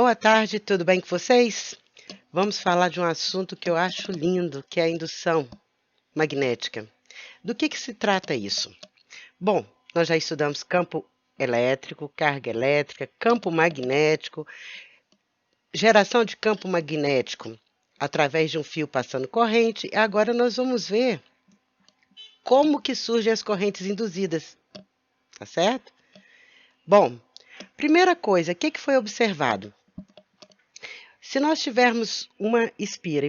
Boa tarde, tudo bem com vocês? Vamos falar de um assunto que eu acho lindo, que é a indução magnética. Do que se trata isso? Bom, nós já estudamos campo elétrico, carga elétrica, campo magnético, geração de campo magnético através de um fio passando corrente. E agora nós vamos ver como que surgem as correntes induzidas, tá certo? Bom, primeira coisa, o que foi observado? Se nós tivermos uma espira,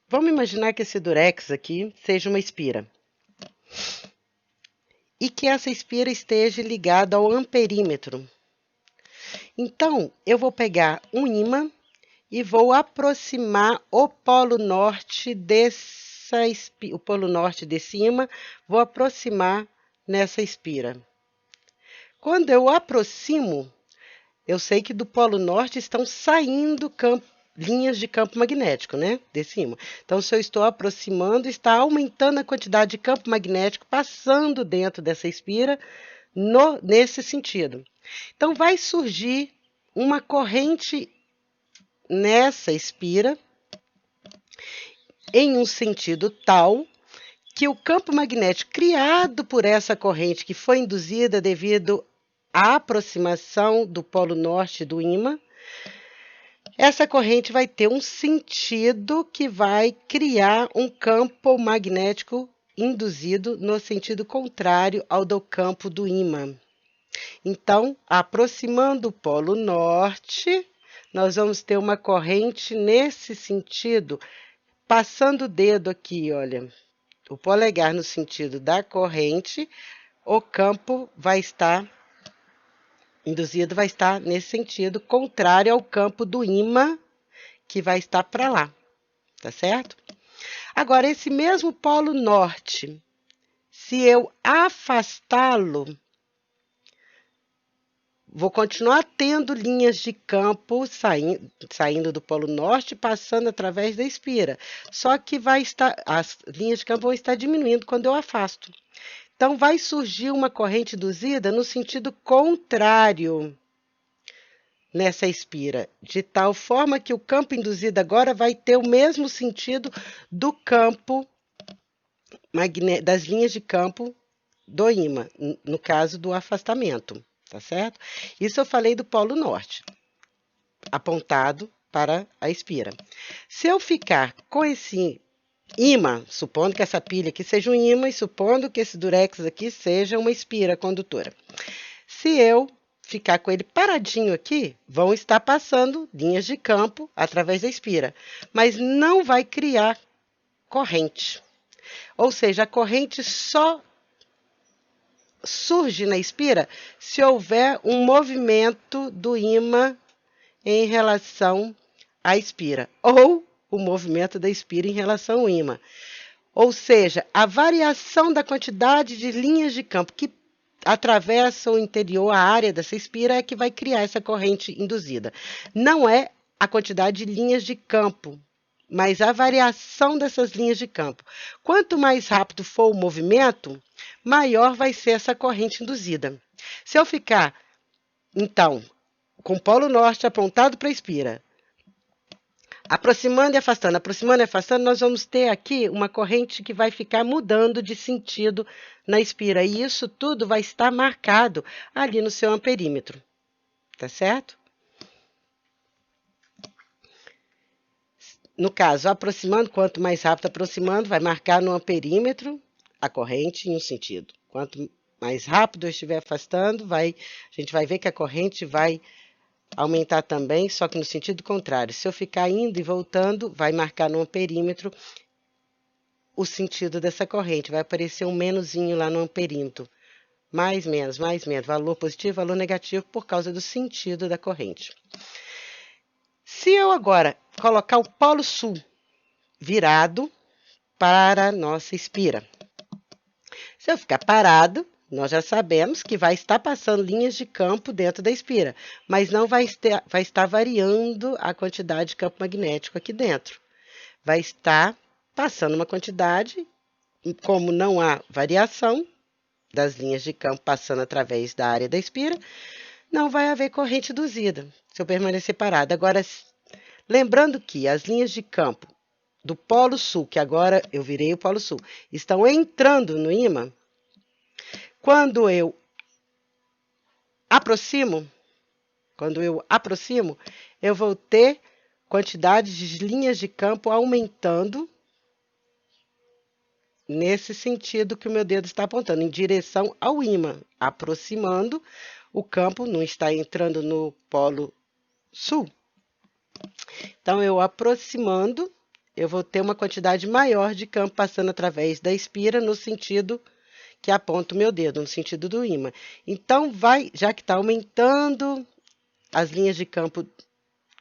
vamos imaginar que esse durex aqui seja uma espira. E que essa espira esteja ligada ao amperímetro. Então, eu vou pegar um ímã e vou aproximar o polo norte o polo norte desse ímã, vou aproximar nessa espira. Quando eu aproximo, eu sei que do polo norte estão saindo linhas de campo magnético, né? Desse ímã. Então, se eu estou aproximando, está aumentando a quantidade de campo magnético passando dentro dessa espira nesse sentido. Então, vai surgir uma corrente nessa espira em um sentido tal que o campo magnético criado por essa corrente que foi induzida devido à aproximação do polo norte do ímã, essa corrente vai ter um sentido que vai criar um campo magnético induzido no sentido contrário ao do campo do ímã. Então, aproximando o polo norte, nós vamos ter uma corrente nesse sentido, passando o dedo aqui, olha, o polegar no sentido da corrente, o campo vai estar induzido, vai estar nesse sentido contrário ao campo do ímã, que vai estar para lá, tá certo? Agora, esse mesmo polo norte, se eu afastá-lo, vou continuar tendo linhas de campo saindo do polo norte, passando através da espira. Só que as linhas de campo vão estar diminuindo quando eu afasto. Então, vai surgir uma corrente induzida no sentido contrário nessa espira, de tal forma que o campo induzido agora vai ter o mesmo sentido do campo das linhas de campo do ímã, no caso do afastamento. Tá certo? Isso eu falei do polo norte, apontado para a espira. Se eu ficar com esse ímã, supondo que essa pilha aqui seja um ímã e supondo que esse durex aqui seja uma espira condutora. Se eu ficar com ele paradinho aqui, vão estar passando linhas de campo através da espira, mas não vai criar corrente. Ou seja, a corrente só surge na espira se houver um movimento do ímã em relação à espira, ou o movimento da espira em relação ao ímã. Ou seja, a variação da quantidade de linhas de campo que atravessam o interior, a área dessa espira, é que vai criar essa corrente induzida. Não é a quantidade de linhas de campo, mas a variação dessas linhas de campo. Quanto mais rápido for o movimento, maior vai ser essa corrente induzida. Se eu ficar, então, com o polo norte apontado para a espira, aproximando e afastando, nós vamos ter aqui uma corrente que vai ficar mudando de sentido na espira. E isso tudo vai estar marcado ali no seu amperímetro. Tá certo? No caso, aproximando, quanto mais rápido aproximando, vai marcar no amperímetro a corrente em um sentido. Quanto mais rápido eu estiver afastando, a gente vai ver que a corrente vai aumentar também, só que no sentido contrário. Se eu ficar indo e voltando, vai marcar no amperímetro o sentido dessa corrente. Vai aparecer um menuzinho lá no amperímetro. Mais, menos, valor positivo, valor negativo, por causa do sentido da corrente. Se eu agora colocar o polo sul virado para a nossa espira, se eu ficar parado, nós já sabemos que vai estar passando linhas de campo dentro da espira, mas não vai estar variando a quantidade de campo magnético aqui dentro. Vai estar passando uma quantidade, como não há variação das linhas de campo passando através da área da espira, não vai haver corrente induzida. se eu permanecer parada. Agora, lembrando que as linhas de campo do Polo Sul, que agora eu virei o Polo Sul, estão entrando no ímã, quando eu aproximo, eu vou ter quantidade de linhas de campo aumentando nesse sentido que o meu dedo está apontando, em direção ao ímã, aproximando, o campo não está entrando no Polo Sul. Então, eu aproximando, eu vou ter uma quantidade maior de campo passando através da espira no sentido que aponta o meu dedo, no sentido do ímã. Então, já que está aumentando as linhas de campo,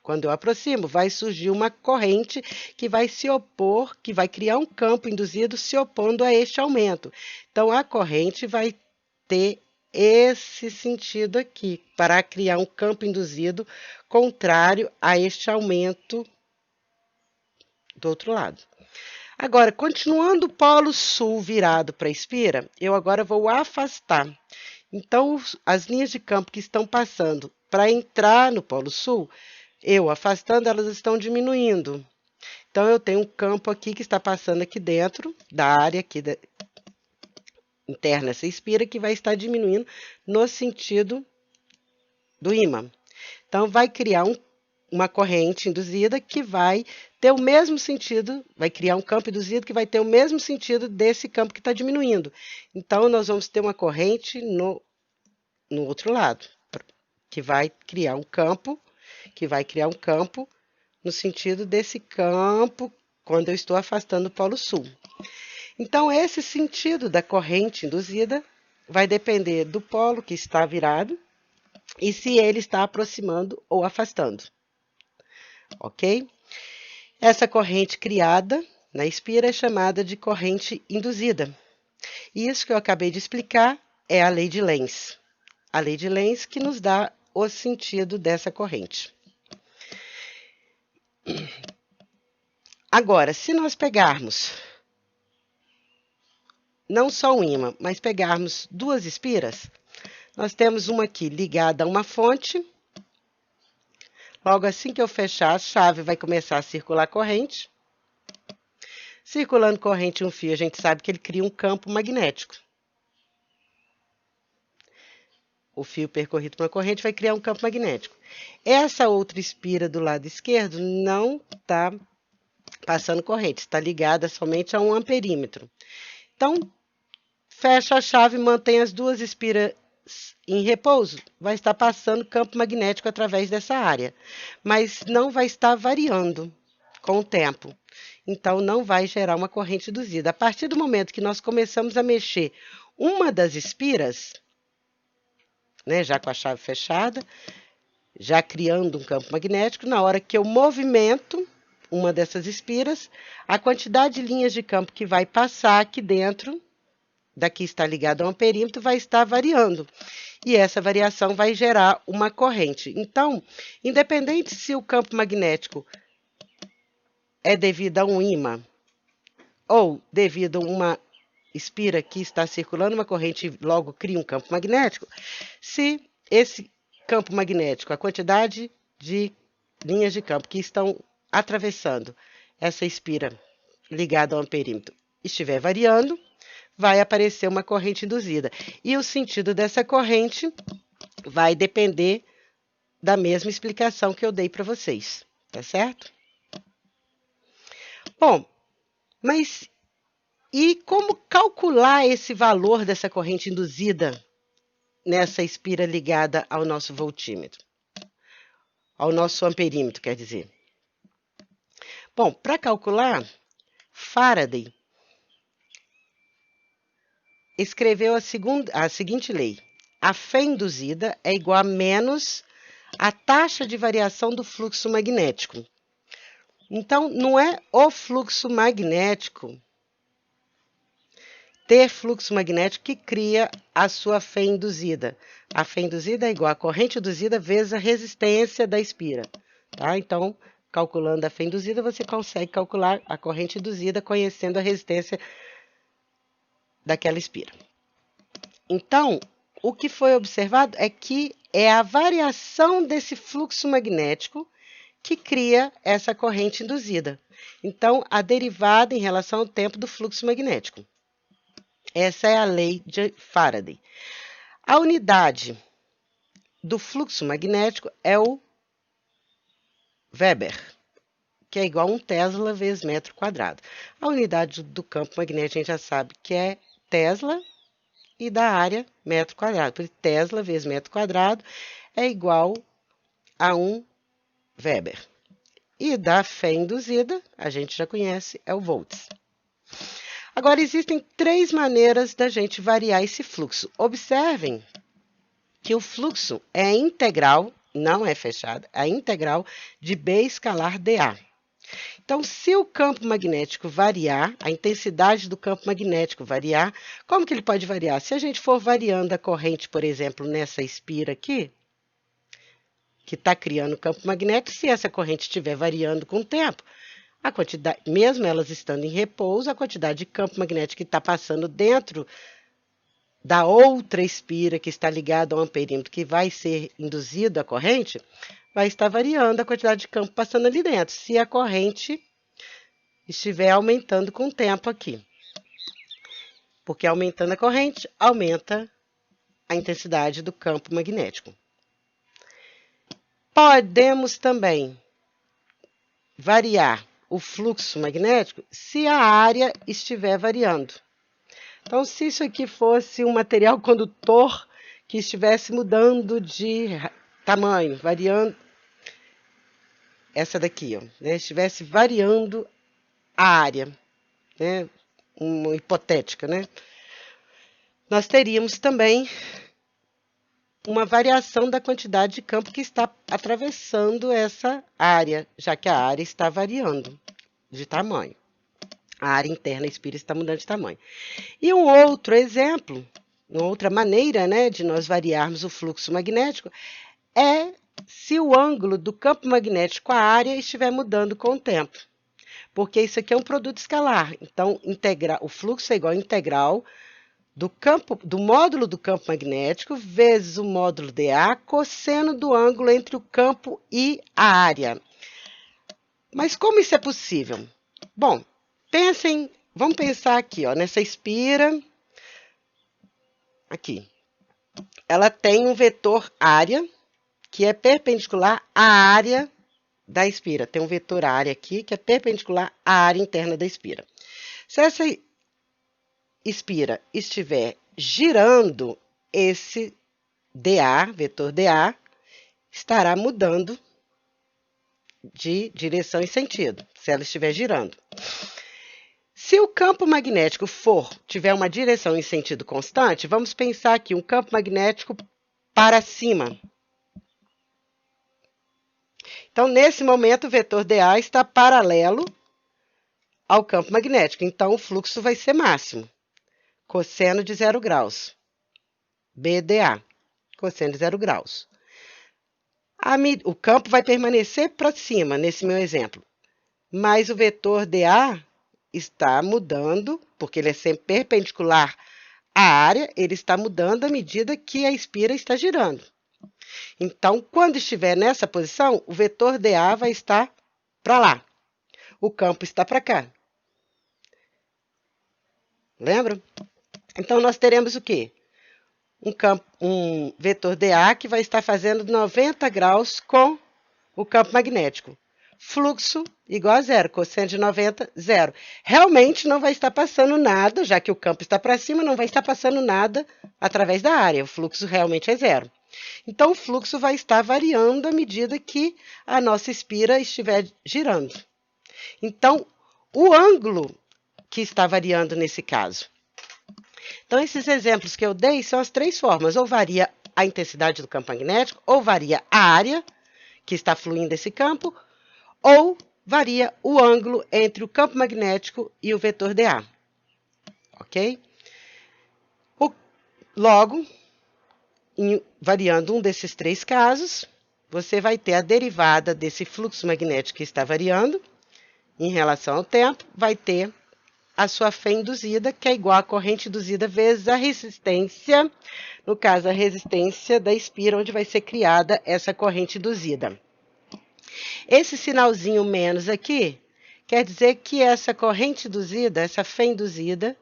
quando eu aproximo, vai surgir uma corrente que vai se opor, que vai criar um campo induzido se opondo a este aumento. Então, a corrente vai ter esse sentido aqui, para criar um campo induzido contrário a este aumento do outro lado. Agora, continuando o polo sul virado para a espira, eu agora vou afastar. Então, as linhas de campo que estão passando para entrar no polo sul, eu afastando, elas estão diminuindo. Então, eu tenho um campo aqui que está passando aqui dentro da área aqui interna essa espira, que vai estar diminuindo no sentido do ímã. Então, vai criar uma corrente induzida que vai ter o mesmo sentido, vai criar um campo induzido que vai ter o mesmo sentido desse campo que está diminuindo. Então, nós vamos ter uma corrente no outro lado, que vai criar um campo, no sentido desse campo, quando eu estou afastando o polo sul. Então, esse sentido da corrente induzida vai depender do polo que está virado e se ele está aproximando ou afastando. Ok? Essa corrente criada na espira é chamada de corrente induzida. E isso que eu acabei de explicar é a lei de Lenz. A lei de Lenz que nos dá o sentido dessa corrente. Agora, se nós pegarmos não só um ímã, mas pegarmos duas espiras, nós temos uma aqui ligada a uma fonte. Logo assim que eu fechar a chave, vai começar a circular corrente. Circulando corrente em um fio, a gente sabe que ele cria um campo magnético. O fio percorrido por uma corrente vai criar um campo magnético. Essa outra espira do lado esquerdo não está passando corrente, está ligada somente a um amperímetro. Então, fecha a chave, mantém as duas espiras em repouso, vai estar passando campo magnético através dessa área, mas não vai estar variando com o tempo. Então, não vai gerar uma corrente induzida. A partir do momento que nós começamos a mexer uma das espiras, né, já com a chave fechada, já criando um campo magnético, na hora que eu movimento uma dessas espiras, a quantidade de linhas de campo que vai passar aqui dentro, daqui está ligado a um perímetro, vai estar variando. E essa variação vai gerar uma corrente. Então, independente se o campo magnético é devido a um ímã ou devido a uma espira que está circulando uma corrente e logo cria um campo magnético, se esse campo magnético, a quantidade de linhas de campo que estão atravessando essa espira ligada a um perímetro estiver variando, vai aparecer uma corrente induzida. E o sentido dessa corrente vai depender da mesma explicação que eu dei para vocês, tá certo? Bom, mas e como calcular esse valor dessa corrente induzida nessa espira ligada ao nosso voltímetro? Ao nosso amperímetro, quer dizer. Bom, para calcular, Faraday escreveu a seguinte lei. A fé induzida é igual a menos a taxa de variação do fluxo magnético. Então, não é o fluxo magnético, ter fluxo magnético que cria a sua fé induzida. A fé induzida é igual a corrente induzida vezes a resistência da espira. Tá? Então, calculando a fé induzida, você consegue calcular a corrente induzida conhecendo a resistência daquela espira. Então, o que foi observado é que é a variação desse fluxo magnético que cria essa corrente induzida. Então, a derivada em relação ao tempo do fluxo magnético. Essa é a lei de Faraday. A unidade do fluxo magnético é o Weber, que é igual a 1 Tesla vezes metro quadrado. A unidade do campo magnético a gente já sabe que é Tesla e da área metro quadrado. Por Tesla vezes metro quadrado é igual a 1 Weber. E da fé induzida, a gente já conhece, é o volts. Agora, existem 3 maneiras da gente variar esse fluxo. Observem que o fluxo é integral, não é fechado, é integral de B escalar dA. Então, se o campo magnético variar, a intensidade do campo magnético variar, como que ele pode variar? Se a gente for variando a corrente, por exemplo, nessa espira aqui, que está criando o campo magnético, se essa corrente estiver variando com o tempo, a quantidade, mesmo elas estando em repouso, a quantidade de campo magnético que está passando dentro da outra espira que está ligada ao amperímetro, que vai ser induzido à corrente, vai estar variando a quantidade de campo passando ali dentro, se a corrente estiver aumentando com o tempo aqui. Porque aumentando a corrente, aumenta a intensidade do campo magnético. Podemos também variar o fluxo magnético se a área estiver variando. Então, se isso aqui fosse um material condutor que estivesse mudando de tamanho, variando, essa daqui, ó, né, estivesse variando a área, né, uma hipotética, né, nós teríamos também uma variação da quantidade de campo que está atravessando essa área, já que a área está variando de tamanho. A área interna espira está mudando de tamanho. E um outro exemplo, uma outra maneira, né, de nós variarmos o fluxo magnético é se o ângulo do campo magnético com a área estiver mudando com o tempo. Porque isso aqui é um produto escalar. Então, o fluxo é igual a integral do módulo do campo magnético vezes o módulo dA, cosseno do ângulo entre o campo e a área. Mas como isso é possível? Bom, vamos pensar aqui, ó, nessa espira, aqui. Ela tem um vetor área, que é perpendicular à área da espira. Tem um vetor área aqui, que é perpendicular à área interna da espira. Se essa espira estiver girando, esse dA, vetor dA, estará mudando de direção e sentido, se ela estiver girando. Se o campo magnético tiver uma direção e sentido constante, vamos pensar aqui um campo magnético para cima. Então, nesse momento, o vetor dA está paralelo ao campo magnético. Então, o fluxo vai ser máximo. Cosseno de 0 graus. BdA. Cosseno de 0 graus. O campo vai permanecer para cima, nesse meu exemplo. Mas o vetor dA está mudando, porque ele é sempre perpendicular à área, ele está mudando à medida que a espira está girando. Então, quando estiver nessa posição, o vetor dA vai estar para lá. O campo está para cá. Lembra? Então, nós teremos o quê? Um vetor dA que vai estar fazendo 90 graus com o campo magnético. Fluxo igual a zero, cosseno de 90, zero. Realmente não vai estar passando nada, já que o campo está para cima, não vai estar passando nada através da área. O fluxo realmente é zero. Então, o fluxo vai estar variando à medida que a nossa espira estiver girando. Então, o ângulo que está variando nesse caso. Então, esses exemplos que eu dei são as 3 formas. Ou varia a intensidade do campo magnético, ou varia a área que está fluindo esse campo, ou varia o ângulo entre o campo magnético e o vetor dA. Ok? Logo, variando um desses 3 casos, você vai ter a derivada desse fluxo magnético que está variando em relação ao tempo, vai ter a sua fé induzida, que é igual a corrente induzida vezes a resistência, no caso, a resistência da espira, onde vai ser criada essa corrente induzida. Esse sinalzinho menos aqui, quer dizer que essa corrente induzida, essa fé induzida,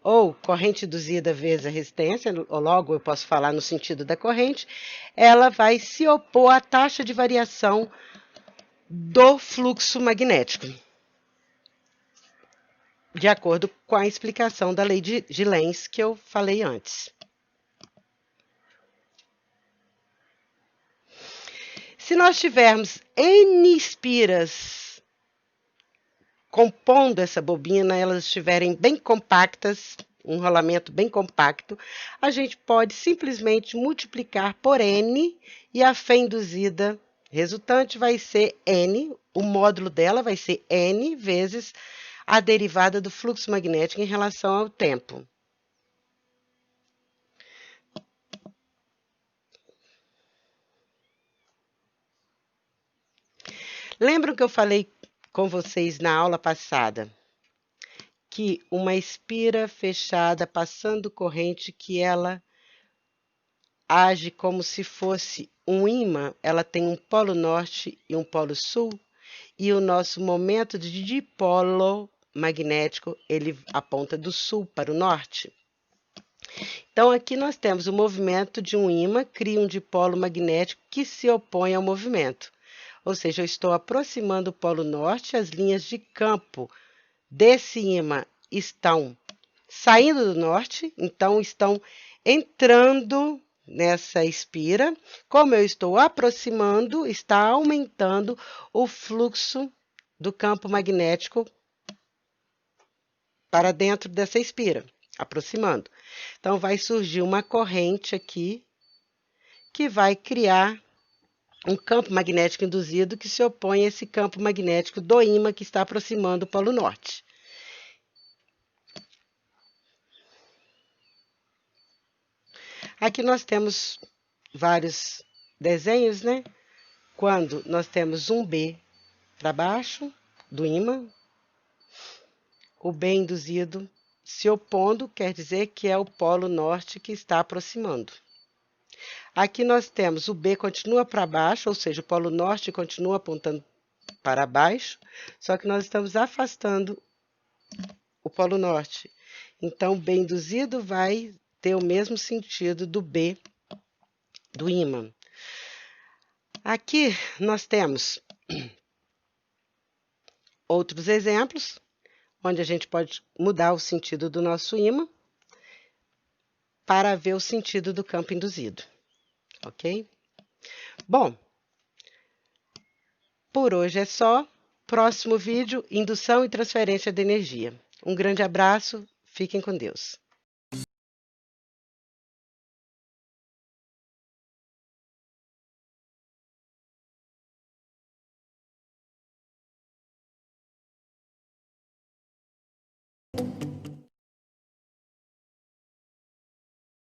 ou corrente induzida vezes a resistência, ou logo eu posso falar no sentido da corrente, ela vai se opor à taxa de variação do fluxo magnético, de acordo com a explicação da lei de Lenz que eu falei antes. Se nós tivermos N espiras compondo essa bobina, elas estiverem bem compactas, um rolamento bem compacto, a gente pode simplesmente multiplicar por N e a fé induzida resultante vai ser N, o módulo dela vai ser N vezes a derivada do fluxo magnético em relação ao tempo. Lembram que eu falei com vocês na aula passada que uma espira fechada passando corrente, que ela age como se fosse um ímã, ela tem um polo norte e um polo sul, e o nosso momento de dipolo magnético, ele aponta do sul para o norte. Então, aqui nós temos o movimento de um ímã, cria um dipolo magnético que se opõe ao movimento. Ou seja, eu estou aproximando o polo norte, as linhas de campo desse ímã estão saindo do norte, então estão entrando nessa espira. Como eu estou aproximando, está aumentando o fluxo do campo magnético para dentro dessa espira, aproximando. Então, vai surgir uma corrente aqui que vai criar um campo magnético induzido que se opõe a esse campo magnético do ímã que está aproximando o polo norte. Aqui nós temos vários desenhos, né? Quando nós temos um B para baixo do ímã, o B induzido se opondo, quer dizer que é o polo norte que está aproximando. Aqui nós temos o B continua para baixo, ou seja, o polo norte continua apontando para baixo, só que nós estamos afastando o polo norte. Então, o B induzido vai ter o mesmo sentido do B do ímã. Aqui nós temos outros exemplos, onde a gente pode mudar o sentido do nosso ímã para ver o sentido do campo induzido, ok? Bom, por hoje é só. Próximo vídeo, indução e transferência de energia. Um grande abraço, fiquem com Deus.